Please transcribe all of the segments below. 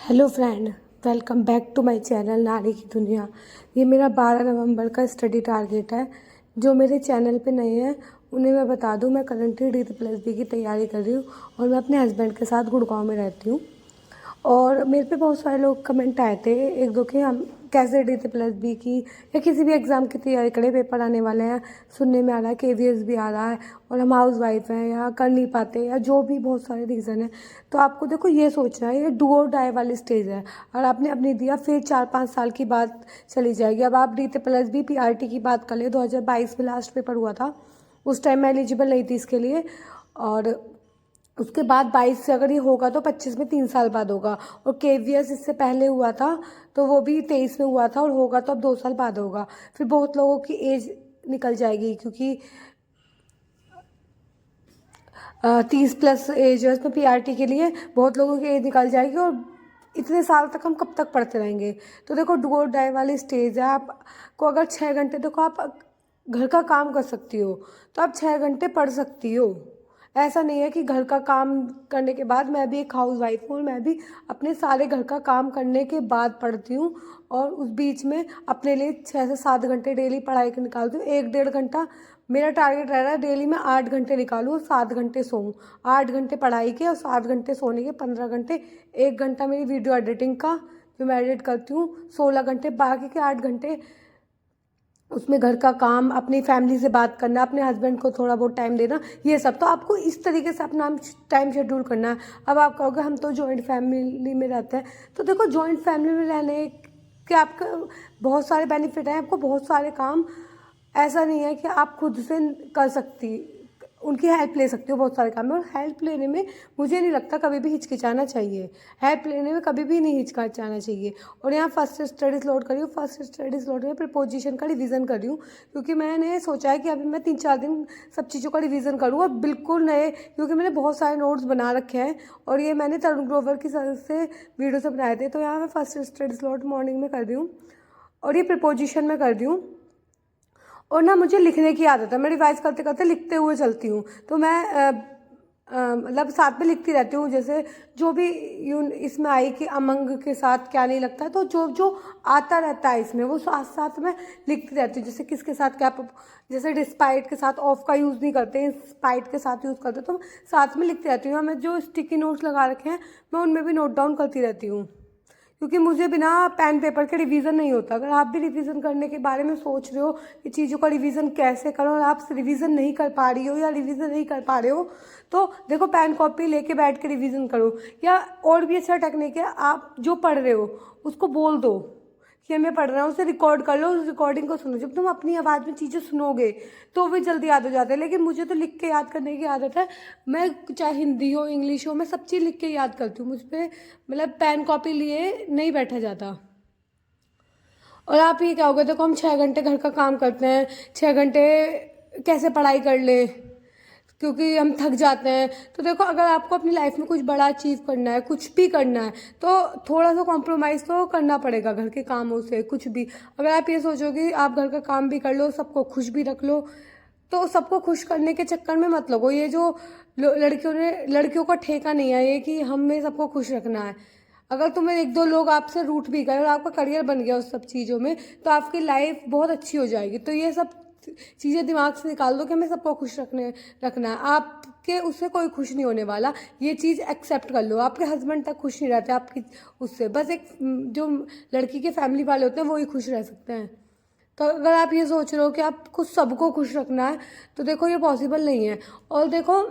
Hello friend, welcome back to my channel Nari ki दुनिया। ये मेरा 12 नवंबर का स्टडी टारगेट है। जो मेरे चैनल पे नए हैं उन्हें मैं बता दूं, मैं करंटली डी+बी की तैयारी कर रही हूँ और मैं अपने हस्बैंड के साथ गुड़गांव में रहती हूँ। और मेरे पे बहुत सारे लोग कमेंट आए थे एक दो के, हम कैसे डी+बी की या किसी भी एग्ज़ाम की तैयारी करें, पेपर आने वाले हैं, सुनने में आ रहा है केवीएस भी आ रहा है और हम हाउस वाइफ हैं या कर नहीं पाते या जो भी बहुत सारे रीज़न है। तो आपको देखो ये सोचना है, ये डू और डाई वाली स्टेज है। और आपने अपनी दिया फिर 4-5 साल की बात चली जाएगी। अब आप डी+बी पीआरटी की बात कर ले, 2022 में लास्ट पेपर हुआ था, उस टाइम मैं एलिजिबल नहीं थी इसके लिए। और उसके बाद 22 से अगर ये होगा तो 25 में 3 साल बाद होगा। और केवीएस इससे पहले हुआ था तो वो भी 23 में हुआ था और होगा तो अब 2 साल बाद होगा। फिर बहुत लोगों की एज निकल जाएगी क्योंकि 30+ एज है उसमें पीआरटी के लिए, बहुत लोगों की एज निकल जाएगी और इतने साल तक हम कब तक पढ़ते रहेंगे। तो देखो डू और डाई वाली स्टेज है। आपको अगर 6 घंटे, देखो आप घर का काम कर सकती हो तो आप 6 घंटे पढ़ सकती हो। ऐसा नहीं है कि घर का काम करने के बाद, मैं भी एक हाउस वाइफ हूँ, मैं भी अपने सारे घर का काम करने के बाद पढ़ती हूँ और उस बीच में अपने लिए 6 से 7 घंटे डेली पढ़ाई के निकालती हूँ। 1-1.5 घंटा मेरा टारगेट रह रहा है, डेली मैं 8 घंटे निकालूँ और 7 घंटे सोऊं। 8 घंटे पढ़ाई के और 7 घंटे सोने के, 15 घंटे। 1 घंटा मेरी वीडियो एडिटिंग का जो मैं एडिट करती हूँ, 16 घंटे। बाकी के 8 घंटे उसमें घर का काम, अपनी फैमिली से बात करना, अपने हस्बैंड को थोड़ा बहुत टाइम देना, ये सब। तो आपको इस तरीके से अपना टाइम शेड्यूल करना है। अब आप कहोगे हम तो जॉइंट फैमिली में रहते हैं, तो देखो जॉइंट फैमिली में रहने के आपका बहुत सारे बेनिफिट हैं, आपको बहुत सारे काम, ऐसा नहीं है कि आप खुद से कर सकती, उनकी हेल्प ले सकती हो बहुत सारे काम में। और हेल्प लेने में मुझे नहीं लगता कभी भी हिचकिचाना चाहिए, हेल्प लेने में कभी भी नहीं हिचकिचाना चाहिए। और यहाँ फर्स्ट स्टडी स्लॉट करी हूँ, फर्स्ट स्टडी स्लॉट में प्रीपोजिशन का रिवीजन कर रही हूँ क्योंकि मैंने सोचा है कि अभी मैं 3-4 दिन सब चीज़ों का रिवीजन करूँ और बिल्कुल नए, क्योंकि मैंने बहुत सारे नोट्स बना रखे हैं और ये मैंने तरुण ग्रोवर की सर से वीडियो से बनाए थे। तो यहाँ मैं फर्स्ट स्टडी स्लॉट मॉर्निंग में कर रही हूँ और ये प्रीपोजिशन में कर रही हूँ। और ना मुझे लिखने की आदत है, मैं रिवाइज करते करते लिखते हुए चलती हूँ। तो मैं मतलब साथ में लिखती रहती हूँ, जैसे जो भी इसमें आई कि अमंग के साथ क्या नहीं लगता है, तो जो जो आता रहता है इसमें वो साथ साथ में लिखती रहती हूँ। जैसे किसके साथ क्या, जैसे डिस्पाइट के साथ ऑफ का यूज़ नहीं करते हैं, स्पाइट के साथ यूज़ करते, तो साथ में लिखती रहती हूँ। मैं जो स्टिकी नोट्स लगा रखे हैं मैं उनमें भी नोट डाउन करती रहती हूँ क्योंकि मुझे बिना पेन पेपर के रिवीजन नहीं होता। अगर आप भी रिवीजन करने के बारे में सोच रहे हो कि चीज़ों का रिवीजन कैसे करो और आप रिवीजन नहीं कर पा रही हो या रिवीजन नहीं कर पा रहे हो, तो देखो पेन कॉपी लेके बैठ के रिवीजन करो। या और भी अच्छा टेक्निक है, आप जो पढ़ रहे हो उसको बोल दो कि मैं पढ़ रहा हूँ, उसे रिकॉर्ड कर लो, उस रिकॉर्डिंग को सुनो। जब तुम अपनी आवाज़ में चीज़ें सुनोगे तो भी जल्दी याद हो जाते हैं। लेकिन मुझे तो लिख के याद करने की आदत है, मैं चाहे हिंदी हो इंग्लिश हो, मैं सब चीज़ लिख के याद करती हूँ। मुझ पर मतलब पेन कॉपी लिए नहीं बैठा जाता। और आप ये क्या होगा, देखो हम 6 घंटे घर का काम करते हैं, 6 घंटे कैसे पढ़ाई कर ले क्योंकि हम थक जाते हैं। तो देखो अगर आपको अपनी लाइफ में कुछ बड़ा अचीव करना है, कुछ भी करना है, तो थोड़ा सा कॉम्प्रोमाइज़ तो करना पड़ेगा घर के कामों से। कुछ भी अगर आप ये सोचोगे आप घर का काम भी कर लो, सबको खुश भी रख लो, तो सबको खुश करने के चक्कर में मत लगो। ये जो लड़कियों का ठेका नहीं है ये कि हमें सबको खुश रखना है। अगर तुम्हें 1-2 लोग आपसे रूठ भी गए और आपका करियर बन गया उस सब चीज़ों में, तो आपकी लाइफ बहुत अच्छी हो जाएगी। तो ये सब चीज़ें दिमाग से निकाल दो कि हमें सबको खुश रखना है। आपके उससे कोई खुश नहीं होने वाला, ये चीज़ एक्सेप्ट कर लो। आपके हस्बैंड तक खुश नहीं रहते आपकी उससे, बस एक जो लड़की के फैमिली वाले होते हैं वो ही खुश रह सकते हैं। तो अगर आप ये सोच रहे हो कि आपको सबको खुश रखना है, तो देखो ये पॉसिबल नहीं है। और देखो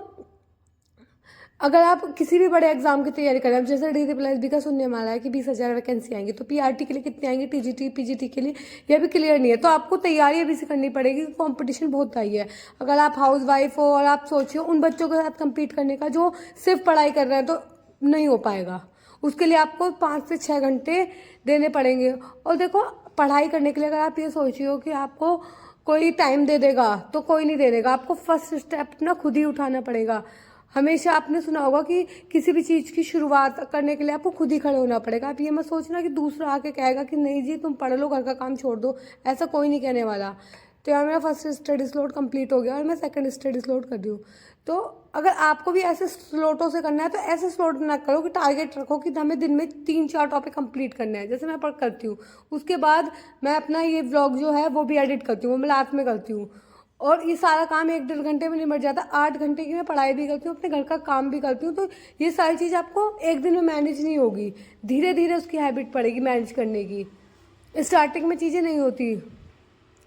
अगर आप किसी भी बड़े एग्जाम की तैयारी करें, अब जैसे डी+बी का सुनने में आ रहा है कि 20,000 वैकेंसी आएंगी, तो पीआरटी के लिए कितनी आएंगी, टीजीटी पीजीटी के लिए ये भी क्लियर नहीं है। तो आपको तैयारी अभी से करनी पड़ेगी, कंपटीशन बहुत हाई है। अगर आप हाउस वाइफ हो और आप सोचिए उन बच्चों के साथ कम्पीट करने का जो सिर्फ पढ़ाई कर रहे हैं, तो नहीं हो पाएगा। उसके लिए आपको 5 से 6 घंटे देने पड़ेंगे। और देखो पढ़ाई करने के लिए अगर आप ये सोचिए हो कि आपको कोई टाइम दे देगा, तो कोई नहीं दे देगा। आपको फर्स्ट स्टेप ना खुद ही उठाना पड़ेगा। हमेशा आपने सुना होगा कि किसी भी चीज़ की शुरुआत करने के लिए आपको खुद ही खड़े होना पड़ेगा। आप ये मत सोचना कि दूसरा आके कहेगा कि नहीं जी तुम पढ़ लो, घर का काम छोड़ दो, ऐसा कोई नहीं कहने वाला। तो यहाँ मेरा फर्स्ट स्टडी स्लॉट कंप्लीट हो गया और मैं सेकंड स्टडी स्लॉट कर रही हूँ। तो अगर आपको भी ऐसे स्लॉटों से करना है तो ऐसे स्लॉट ना करो कि टारगेट रखो कि हमें दिन में 3-4 टॉपिक कंप्लीट करना है, जैसे मैं पढ़ करती हूँ। उसके बाद मैं अपना ये व्लॉग जो है वो भी एडिट करती हूँ, वो मैं रात में करती हूँ और ये सारा काम 1-1.5 घंटे में निपट जाता है। 8 घंटे की मैं पढ़ाई भी करती हूँ, अपने घर का काम भी करती हूँ। तो ये सारी चीज़ आपको एक दिन में मैनेज नहीं होगी, धीरे धीरे उसकी हैबिट पड़ेगी मैनेज करने की। स्टार्टिंग में चीज़ें नहीं होती।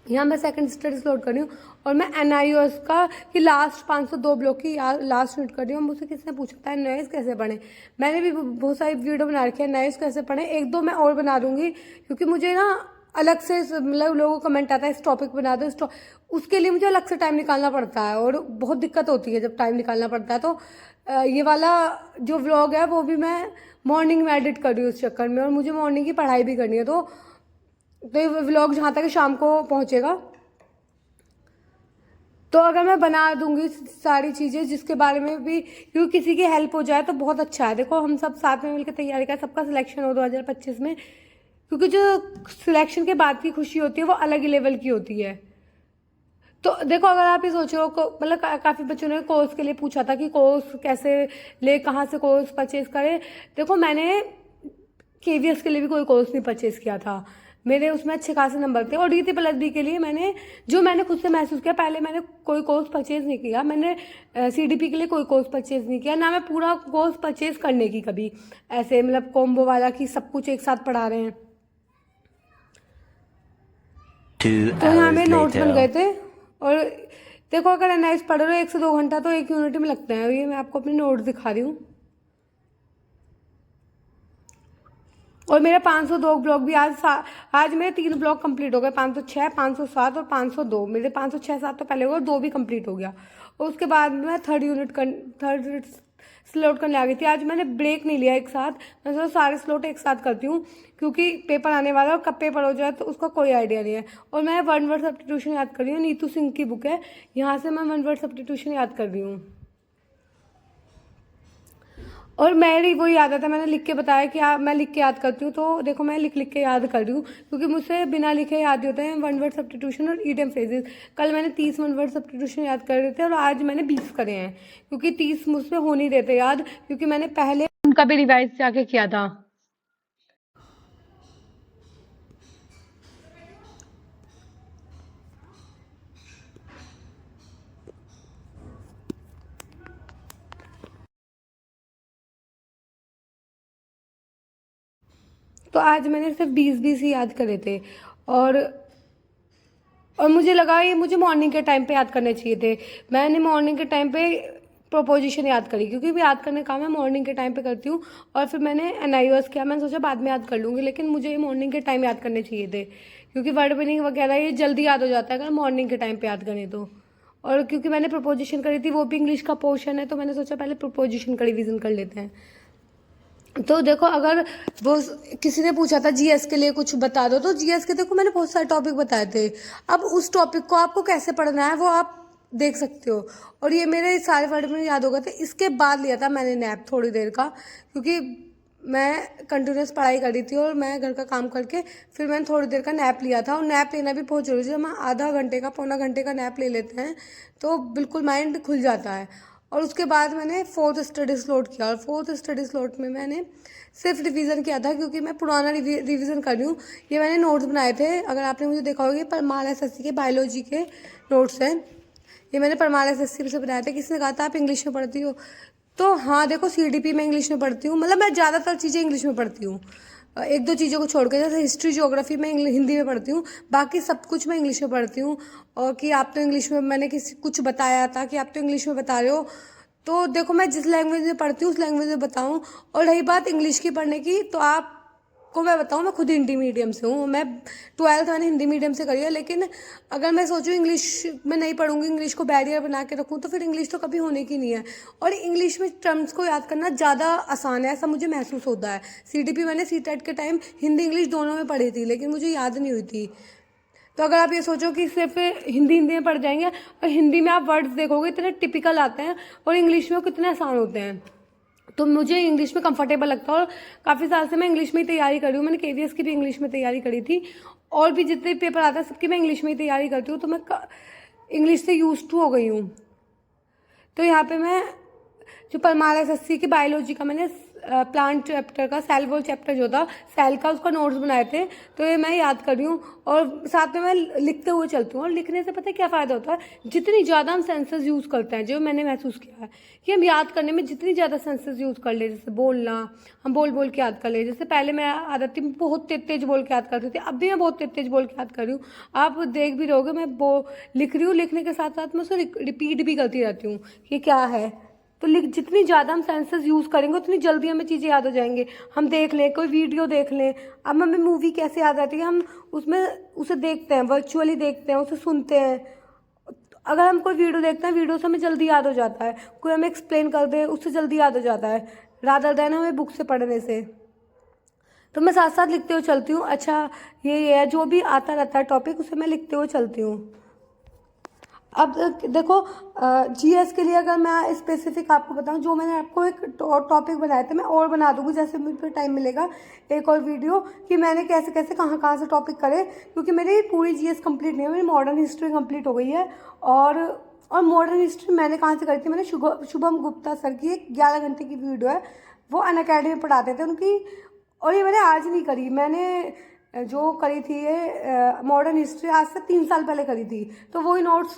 यहाँ मैं सेकंड स्टडी स्लॉट कर रही हूँ और मैं NIOS का कि लास्ट 502 ब्लॉक की लास्ट यूनिट कर रही हूँ। मुझसे किसने पूछा था NIOS कैसे पढ़ें, मैंने भी बहुत सारी वीडियो बना रखी है NIOS कैसे पढ़ें, 1-2 मैं और बना दूँगी क्योंकि मुझे ना अलग से मतलब लोगों को कमेंट आता है इस टॉपिक बना दो, उसके लिए मुझे अलग से टाइम निकालना पड़ता है और बहुत दिक्कत होती है जब टाइम निकालना पड़ता है। तो ये वाला जो व्लॉग है वो भी मैं मॉर्निंग में एडिट कर रही हूँ उस चक्कर में, और मुझे मॉर्निंग की पढ़ाई भी करनी है। तो ये व्लॉग जहाँ तक शाम को पहुँचेगा। तो अगर मैं बना दूंगी सारी चीज़ें जिसके बारे में भी क्योंकि किसी की हेल्प हो जाए तो बहुत अच्छा है। देखो हम सब साथ में मिलकर तैयारी करें, सबका सिलेक्शन हो 2025 में, क्योंकि जो सिलेक्शन के बाद की खुशी होती है वो अलग ही लेवल की होती है। तो देखो अगर आप ये सोचो मतलब काफ़ी बच्चों ने कोर्स के लिए पूछा था कि कोर्स कैसे ले, कहाँ से कोर्स परचेज करें। देखो मैंने KVS के लिए भी कोई कोर्स नहीं परचेज किया था, मेरे उसमें अच्छे खासे नंबर थे। और DT+B के लिए मैंने खुद से महसूस किया, पहले मैंने कोई कोर्स परचेज नहीं किया, मैंने CDP के लिए कोई कोर्स परचेज नहीं किया, ना मैं पूरा कोर्स परचेज करने की कभी ऐसे मतलब कॉम्बो वाला कि सब कुछ एक साथ पढ़ा रहे हैं। तो यहाँ मेरे नोट्स बन गए थे। और देखो अगर NIOS पढ़ रहे हो 1 से 2 घंटा तो एक यूनिट में लगता है। ये मैं आपको अपने नोट्स दिखा रही हूँ और मेरा 502 ब्लॉक भी आज मेरे 3 ब्लॉक कंप्लीट हो गए, 506, 507 और 502। मेरे 506-7 तो पहले हो गए, 2 भी कंप्लीट हो गया और उसके बाद मैं थर्ड स्लॉट करने आ गई थी। आज मैंने ब्रेक नहीं लिया एक साथ, मैं सोचा सारे स्लॉट एक साथ करती हूँ क्योंकि पेपर आने वाला है और कब पेपर हो जाए तो उसका कोई आइडिया नहीं है। और मैं 1 वर्ड सब्स्टिट्यूशन याद कर रही हूँ, नीतू सिंह की बुक है, यहाँ से मैं 1 वर्ड सब्स्टिट्यूशन याद कर रही हूँ। और मेरी वही आदत है, मैंने लिख के बताया कि मैं लिख के याद करती हूँ। तो देखो मैं लिख के याद कर रही हूँ क्योंकि मुझसे बिना लिखे याद होते हैं 1 वर्ड सब्स्टिट्यूशन और ईडियम फ्रेजेस। कल मैंने 30 1 वर्ड सब्स्टिट्यूशन याद कर रहे थे और आज मैंने 20 करे हैं क्योंकि 30 मुझसे हो नहीं देते याद, क्योंकि मैंने पहले उनका भी रिवाइज जाके किया था। तो आज मैंने सिर्फ 20 ही याद करे थे और मुझे लगा ये मुझे मॉर्निंग के टाइम पे याद करने चाहिए थे। मैंने मॉर्निंग के टाइम पे प्रोपोजिशन याद करी क्योंकि मैं याद करने का मैं मॉर्निंग के टाइम पे करती हूँ। और फिर मैंने NIOS किया, मैंने सोचा बाद में याद कर लूँगी, लेकिन मुझे ये मॉर्निंग के टाइम याद करने चाहिए थे क्योंकि वर्ड मीनिंग वगैरह ये जल्दी याद हो जाता है अगर मॉर्निंग के टाइम पर याद करें तो। और क्योंकि मैंने प्रोपोजिशन करी थी वो भी इंग्लिश का पोर्शन है, तो मैंने सोचा पहले प्रोपोजिशन का रिविज़न कर लेते हैं। तो देखो अगर वो किसी ने पूछा था GS के लिए कुछ बता दो, तो GS के देखो मैंने बहुत सारे टॉपिक बताए थे। अब उस टॉपिक को आपको कैसे पढ़ना है वो आप देख सकते हो। और ये मेरे सारे वर्ड में याद हो गए थे। इसके बाद लिया था मैंने नैप थोड़ी देर का, क्योंकि मैं कंटिन्यूस पढ़ाई कर रही थी और मैं घर का काम करके फिर मैंने थोड़ी देर का नैप लिया था। और नैप लेना भी बहुत जरूरी है, जब हम आधा घंटे का पौना घंटे का नैप ले लेते हैं तो बिल्कुल माइंड खुल जाता है। और उसके बाद मैंने 4th स्टडी स्लॉट किया और 4th स्टडी स्लॉट में मैंने सिर्फ रिवीजन किया था क्योंकि मैं पुराना रिवीजन कर रही हूँ। ये मैंने नोट्स बनाए थे, अगर आपने मुझे देखा होगा, परमार SSC के बायोलॉजी के नोट्स हैं। ये मैंने परमार SSC से बनाया था। किसी ने कहा था आप इंग्लिश में पढ़ती हो, तो हाँ देखो CDP में इंग्लिश में पढ़ती हूँ, मतलब मैं ज़्यादातर चीज़ें इंग्लिश में पढ़ती हूँ, 1-2 चीज़ों को छोड़ के, जैसे हिस्ट्री ज्योग्राफी में हिंदी में पढ़ती हूँ, बाकी सब कुछ मैं इंग्लिश में पढ़ती हूँ। और कि आप तो इंग्लिश में, मैंने किसी कुछ बताया था कि आप तो इंग्लिश में बता रहे हो, तो देखो मैं जिस लैंग्वेज में पढ़ती हूँ उस लैंग्वेज में बताऊँ। और रही बात इंग्लिश की पढ़ने की, तो आपको मैं बताऊँ, मैं खुद हिंदी मीडियम से हूँ, मैं 12th मैंने हिंदी मीडियम से करी है। लेकिन अगर मैं सोचूँ इंग्लिश में नहीं पढ़ूंगी, इंग्लिश को बैरियर बना के रखूँ, तो फिर इंग्लिश तो कभी होने की नहीं है। और इंग्लिश में टर्म्स को याद करना ज़्यादा आसान है, ऐसा मुझे महसूस होता है। CDP मैंने CTET के टाइम हिंदी इंग्लिश दोनों में पढ़ी थी, लेकिन मुझे याद नहीं हुई थी। तो अगर आप ये सोचो कि सिर्फ हिंदी में पढ़ जाएंगे, और हिंदी में आप वर्ड्स देखोगे इतने टिपिकल आते हैं और इंग्लिश में कितने आसान होते हैं, तो मुझे इंग्लिश में कंफर्टेबल लगता है। और काफ़ी साल से मैं इंग्लिश में ही तैयारी कर रही हूँ, मैंने KVS की भी इंग्लिश में तैयारी करी थी और भी जितने पेपर आते हैं सबकी मैं इंग्लिश में ही तैयारी करती हूँ, तो मैं इंग्लिश से यूज टू हो गई हूँ। तो यहाँ पे मैं जो परमार एसएससी की बायोलॉजी का मैंने प्लांट चैप्टर का सेल वॉल चैप्टर जो था सेल का, उसका नोट्स बनाए थे, तो ये मैं याद कर रही हूँ और साथ में मैं लिखते हुए चलती हूँ। और लिखने से पता है क्या फ़ायदा होता है, जितनी ज़्यादा हम सेंसेस यूज़ करते हैं, जो मैंने महसूस किया है कि हम याद करने में जितनी ज़्यादा सेंसेस यूज़ कर ले, जैसे बोलना, हम बोल बोल के याद कर ले। जैसे पहले मैं आदत थी बहुत तेज तेज बोल के याद करती थी, अब भी मैं बहुत तेज तेज बोल के याद कर रही हूँ। आप देख भी रहोगे मैं लिख रही हूँ, लिखने के साथ साथ मैं उसे रिपीट भी करती रहती हूँ कि क्या है। तो जितनी ज़्यादा हम सेंसेस यूज़ करेंगे उतनी जल्दी हमें चीज़ें याद हो जाएंगी। हम देख लें, कोई वीडियो देख लें, अब हमें मूवी कैसे याद आती है, हम उसमें उसे देखते हैं, वर्चुअली देखते हैं, उसे सुनते हैं। अगर हम कोई वीडियो देखते हैं, वीडियो से हमें जल्दी याद हो जाता है, कोई हमें एक्सप्लेन कर दे उससे जल्दी याद हो जाता है, रादर देन हमें बुक से पढ़ने से। तो मैं साथ साथ लिखते हुए चलती हूँ। अच्छा ये है, जो भी आता रहता है टॉपिक उसे मैं लिखते हुए चलती हूँ। अब देखो जीएस के लिए अगर मैं स्पेसिफिक आपको बताऊं, जो मैंने आपको एक टॉपिक बनाए थे, मैं और बना दूंगी जैसे मुझे टाइम मिलेगा एक और वीडियो कि मैंने कैसे कैसे कहाँ कहाँ से टॉपिक करे, क्योंकि मेरी पूरी जीएस कंप्लीट नहीं है, मेरी मॉडर्न हिस्ट्री कंप्लीट हो गई है। और मॉडर्न हिस्ट्री मैंने कहाँ से करी थी, मैंने शुभम गुप्ता सर की एक 11 घंटे की वीडियो है, वो अनअकैडमी में पढ़ाते थे उनकी, और ये मैंने आज नहीं करी, मैंने जो करी थी ये मॉडर्न हिस्ट्री आज से 3 साल पहले करी थी। तो वही नोट्स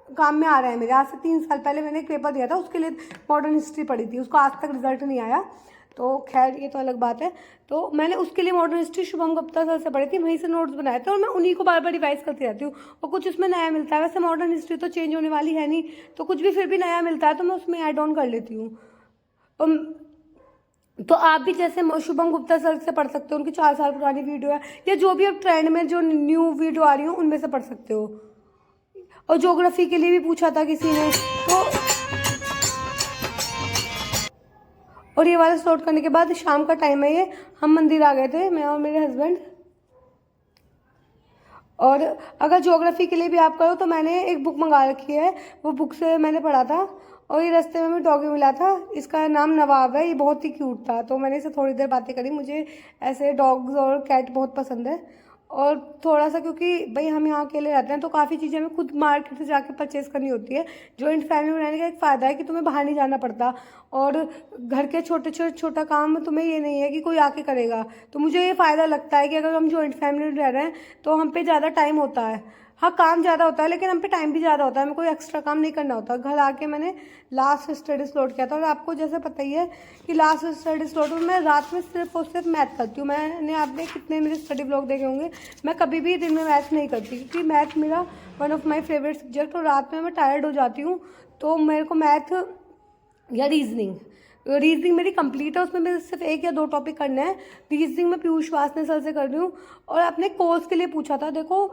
काम में आ रहे हैं मेरे। आज से 3 साल पहले मैंने एक पेपर दिया था, उसके लिए मॉडर्न हिस्ट्री पढ़ी थी, उसको आज तक रिजल्ट नहीं आया, तो खैर ये तो अलग बात है। तो मैंने उसके लिए modern history Shubham Gupta sir से पढ़ी थी, वहीं से नोट्स बनाए थे, और मैं उन्हीं को बार बार रिवाइज करती रहती हूँ और कुछ उसमें नया मिलता है। वैसे मॉडर्न हिस्ट्री तो चेंज होने वाली है नहीं, तो कुछ भी फिर भी नया मिलता है तो मैं उसमें ऐड ऑन कर लेती हूँ। तो आप भी जैसे शुभम गुप्ता सर से पढ़ सकते हो, उनकी 4 साल पुरानी वीडियो है, या जो भी अब ट्रेंड में जो न्यू वीडियो आ रही हो उनमें से पढ़ सकते हो। और ज्योग्राफी के लिए भी पूछा था किसी ने, तो और ये वाला सॉर्ट करने के बाद शाम का टाइम है, ये हम मंदिर आ गए थे, मैं और मेरे हस्बैंड। और अगर ज्योग्राफी के लिए भी आप करो तो मैंने एक बुक मंगा रखी है, वो बुक से मैंने पढ़ा था। और ये रास्ते में मैं डॉगी मिला था, इसका नाम नवाब है, ये बहुत ही क्यूट था, तो मैंने इसे थोड़ी देर बातें करी। मुझे ऐसे डॉग्स और कैट बहुत पसंद है, और थोड़ा सा क्योंकि भाई हम यहाँ अकेले रहते हैं तो काफ़ी चीज़ें हमें खुद मार्केट से जाके परचेज़ करनी होती है। जॉइंट फैमिली में रहने का एक फ़ायदा है कि तुम्हें बाहर नहीं जाना पड़ता, और घर के छोटा काम तुम्हें ये नहीं है कि कोई आके करेगा। तो मुझे ये फ़ायदा लगता है कि अगर हम जॉइंट फैमिली में रह रहे हैं तो हम पे ज़्यादा टाइम होता है। हाँ काम ज़्यादा होता है लेकिन हम पे टाइम भी ज़्यादा होता है, हमें कोई एक्स्ट्रा काम नहीं करना होता। घर आके मैंने लास्ट स्टडी स्लॉट किया था, और आपको जैसे पता ही है कि लास्ट स्टडी स्लॉट में मैं रात में सिर्फ और सिर्फ मैथ करती हूँ। मैंने आपने कितने मेरे स्टडी ब्लॉग देखे होंगे, मैं कभी भी दिन में मैथ नहीं करती, क्योंकि मैथ मेरा one of my favourite subject, और रात में मैं टायर्ड हो जाती हूँ, तो मेरे को मैथ या रीजनिंग मेरी कंप्लीट है, उसमें मेरे सिर्फ 1 या 2 टॉपिक करने हैं। रीजनिंग में पीयूष वासने सर से कर रही हूँ, और अपने कोर्स के लिए पूछा था। देखो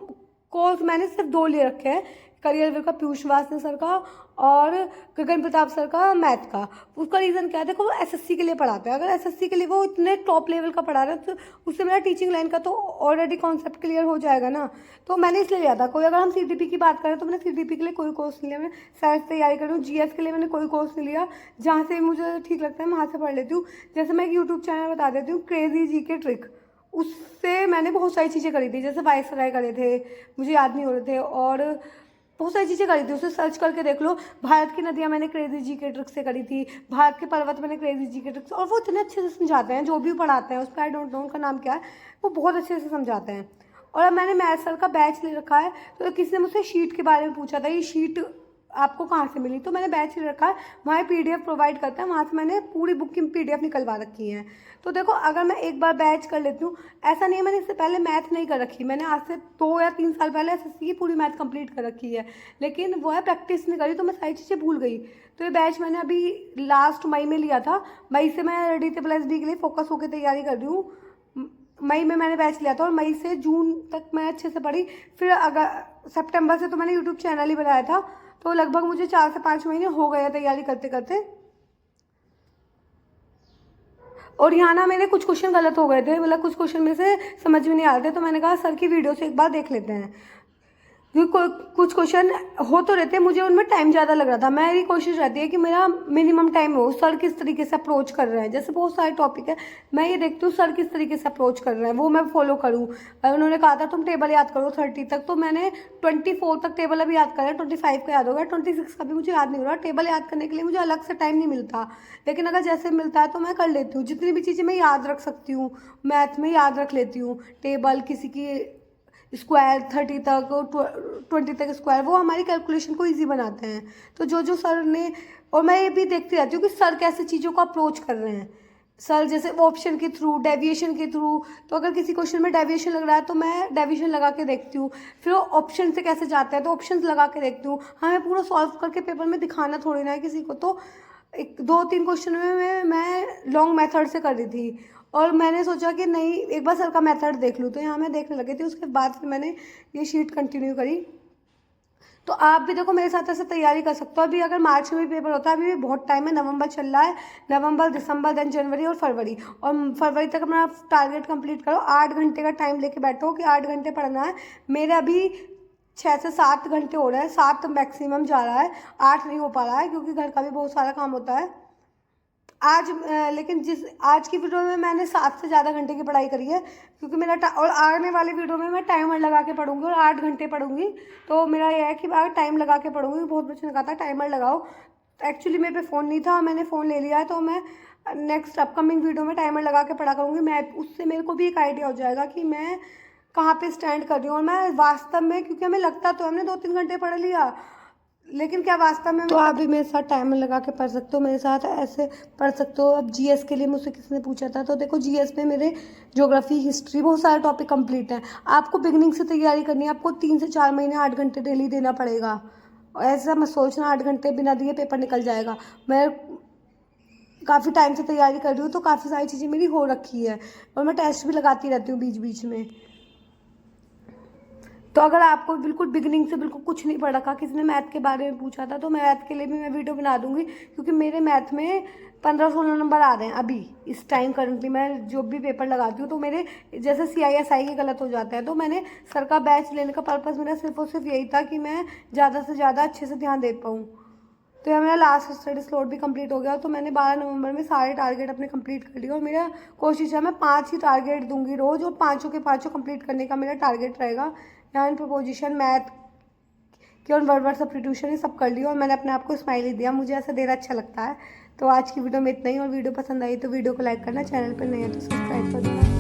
कोर्स मैंने सिर्फ 2 ले रखे हैं, करियर वीर का पीयूष वासने सर का, और गगन प्रताप सर का मैथ का। उसका रीज़न क्या है, देखो वो एसएससी के लिए पढ़ाते हैं, अगर एसएससी के लिए वो इतने टॉप लेवल का पढ़ा रहे हैं तो उससे मेरा टीचिंग लाइन का तो ऑलरेडी कॉन्सेप्ट क्लियर हो जाएगा ना। तो मैंने इसलिए लिया था। कोई अगर हम सीडीपी की बात करें तो मैंने सीडीपी के लिए कोई कोर्स नहीं लिया, मैं साइंस तैयारी कर रही हूँ। जीएस के लिए मैंने कोई कोर्स नहीं लिया, जहाँ से मुझे ठीक लगता है मैं वहाँ से पढ़ लेती हूँ। जैसे मैं एक यूट्यूब चैनल बता देती हूँ, क्रेजी जी के ट्रिक, उससे मैंने बहुत सारी चीज़ें करी थी, जैसे वाइसराय करे थे, मुझे याद नहीं हो रहे थे, और बहुत सारी चीज़ें करी थी, उसे सर्च करके देख लो। भारत की नदियाँ मैंने क्रेजी जी के ट्रिक से करी थी, भारत के पर्वत मैंने क्रेजी जी के ट्रिक से, और वो इतने अच्छे से समझाते हैं, जो भी पढ़ाते हैं उस पर, आई डोंट नो उनका नाम क्या है, वो बहुत अच्छे से समझाते हैं। और अब मैंने मैथ सर का बैच ले रखा है, तो किसी ने मुझसे शीट के बारे में पूछा था, ये शीट आपको कहाँ से मिली, तो मैंने बैच ले रखा है, वहाँ पीडीएफ प्रोवाइड करता है, वहाँ से मैंने पूरी बुक की पीडीएफ निकलवा रखी है। तो देखो अगर मैं एक बार बैच कर लेती हूँ, ऐसा नहीं है मैंने इससे पहले मैथ नहीं कर रखी, मैंने आज से 2 या 3 साल पहले एसएससी की पूरी मैथ कंप्लीट कर रखी है, लेकिन वो है प्रैक्टिस नहीं करी तो मैं सारी चीज़ें भूल गई। तो ये बैच मैंने अभी लास्ट मई में लिया था, मई से मैं DSSB के लिए फोकस होकर तैयारी कर रही हूँ। मई में मैंने बैच लिया था, और मई से जून तक मैं अच्छे से पढ़ी। फिर अगर सितंबर से तो मैंने यूट्यूब चैनल ही बनाया था, तो लगभग मुझे 4 से 5 महीने हो गए तैयारी करते करते। और यहाँ ना मेरे कुछ क्वेश्चन गलत हो गए थे, मतलब कुछ क्वेश्चन में से समझ में नहीं आ रहे थे, तो मैंने कहा सर की वीडियो से एक बार देख लेते हैं। क्योंकि कुछ क्वेश्चन हो तो रहते हैं, मुझे उनमें टाइम ज़्यादा लग रहा था। मेरी कोशिश रहती है कि मेरा मिनिमम टाइम हो। सर किस तरीके से अप्रोच कर रहे हैं, जैसे बहुत सारे टॉपिक है, मैं ये देखती हूँ सर किस तरीके से अप्रोच कर रहे हैं, वो मैं फॉलो करूँ। उन्होंने कहा था तुम टेबल याद करो 30 तक, तो मैंने 24 तक टेबल अभी याद करा, 25 का याद होगा, 26 का भी मुझे याद नहीं हो रहा। टेबल याद करने के लिए मुझे अलग से टाइम नहीं मिलता, लेकिन अगर जैसे मिलता है तो मैं कर लेती हूँ। जितनी भी चीज़ें मैं याद रख सकती हूँ मैथ में याद रख लेती हूँ। टेबल, किसी की स्क्वायर 30 तक, 20 तक स्क्वायर, वो हमारी कैलकुलेशन को इजी बनाते हैं। तो जो जो सर ने, और मैं ये भी देखती रहती हूँ कि सर कैसे चीज़ों को अप्रोच कर रहे हैं। सर जैसे ऑप्शन के थ्रू, डेविएशन के थ्रू, तो अगर किसी क्वेश्चन में डेविएशन लग रहा है तो मैं डेविएशन लगा के देखती हूँ। फिर वो ऑप्शन से कैसे जाते हैं तो ऑप्शन लगा के देखती हूँ। हमें पूरा सॉल्व करके पेपर में दिखाना थोड़ी ना है किसी को। तो एक 2-3 क्वेश्चन में मैं लॉन्ग मेथड से कर रही थी, और मैंने सोचा कि नहीं एक बार सर का मेथड देख लूँ, तो यहाँ मैं देखने लगी थी। उसके बाद फिर मैंने ये शीट कंटिन्यू करी। तो आप भी देखो मेरे साथ ऐसे तैयारी कर सकते हो। अभी अगर मार्च में भी पेपर होता है, अभी भी बहुत टाइम है, नवंबर चल रहा है, नवंबर, दिसंबर, देन जनवरी और फरवरी, और फरवरी तक अपना टारगेट कंप्लीट करो। 8 घंटे का टाइम लेके बैठो कि 8 घंटे पढ़ना है। मेरा अभी 6 से 7 घंटे हो रहे हैं, 7 मैक्सिमम जा रहा है, 8 नहीं हो पा रहा है क्योंकि घर का भी बहुत सारा काम होता है आज। लेकिन आज की वीडियो में मैंने 7 से ज़्यादा घंटे की पढ़ाई करी है, क्योंकि मेरा और आने वाली वीडियो में मैं टाइमर लगा के पढ़ूंगी और 8 घंटे पढ़ूंगी। तो मेरा यह है कि मैं टाइम लगा के पढ़ूंगी। बहुत बच्चों ने कहा था टाइमर लगाओ, एक्चुअली मेरे पे फ़ोन नहीं था, मैंने फ़ोन ले लिया है, तो मैं नेक्स्ट अपकमिंग वीडियो में टाइमर लगा के पढ़ा करूँगी। मैं उससे मेरे को भी एक आइडिया हो जाएगा कि मैं कहाँ पे स्टैंड कर रही हूँ। और मैं वास्तव में, क्योंकि हमें लगता तो हमने 2-3 घंटे पढ़ लिया, लेकिन क्या वास्तव में, तो आप भी मेरे साथ टाइमर लगा के पढ़ सकते हो, मेरे साथ ऐसे पढ़ सकते हो। अब जीएस के लिए मुझसे किसी ने पूछा था, तो देखो जीएस में मेरे ज्योग्राफी, हिस्ट्री, बहुत सारे टॉपिक कंप्लीट हैं। आपको बिगनिंग से तैयारी करनी है, आपको 3 से 4 महीने 8 घंटे डेली देना पड़ेगा। और ऐसा मत सोचना 8 घंटे बिना दिए पेपर निकल जाएगा। मैं काफ़ी टाइम से तैयारी कर रही हूँ, तो काफ़ी सारी चीज़ें मेरी हो रखी है, और मैं टेस्ट भी लगाती रहती हूँ बीच बीच में। तो अगर आपको बिल्कुल बिगनिंग से बिल्कुल कुछ नहीं पढ़ रखा, किसी ने मैथ के बारे में पूछा था, तो मैथ के लिए भी मैं वीडियो बना दूंगी, क्योंकि मेरे मैथ में 15-16 नंबर आ रहे हैं अभी इस टाइम करंटली। मैं जो भी पेपर लगाती हूँ तो मेरे जैसे CISI के गलत हो जाते हैं, तो मैंने सर का बैच लेने का पर्पज़ मेरा सिर्फ और सिर्फ यही था कि मैं ज़्यादा से ज़्यादा अच्छे से ध्यान दे पाऊँ। तो यह मेरा लास्ट स्टडी स्लॉट भी कंप्लीट हो गया, तो मैंने 12 नवंबर में सारे टारगेट अपने कंप्लीट कर लिए। और मेरा कोशिश है मैं 5 ही टारगेट दूंगी रोज़, और 5 के 5 कंप्लीट करने का मेरा टारगेट रहेगा। यहाँ इन प्रपोजिशन, मैथ की और वर्ड सब्स्टिट्यूशन ये सब कर लिया, और मैंने अपने आप को स्माइली दिया, मुझे ऐसा देना अच्छा लगता है। तो आज की वीडियो में इतना ही, और वीडियो पसंद आई तो वीडियो को लाइक करना, चैनल पर नए हैं तो सब्सक्राइब कर देना।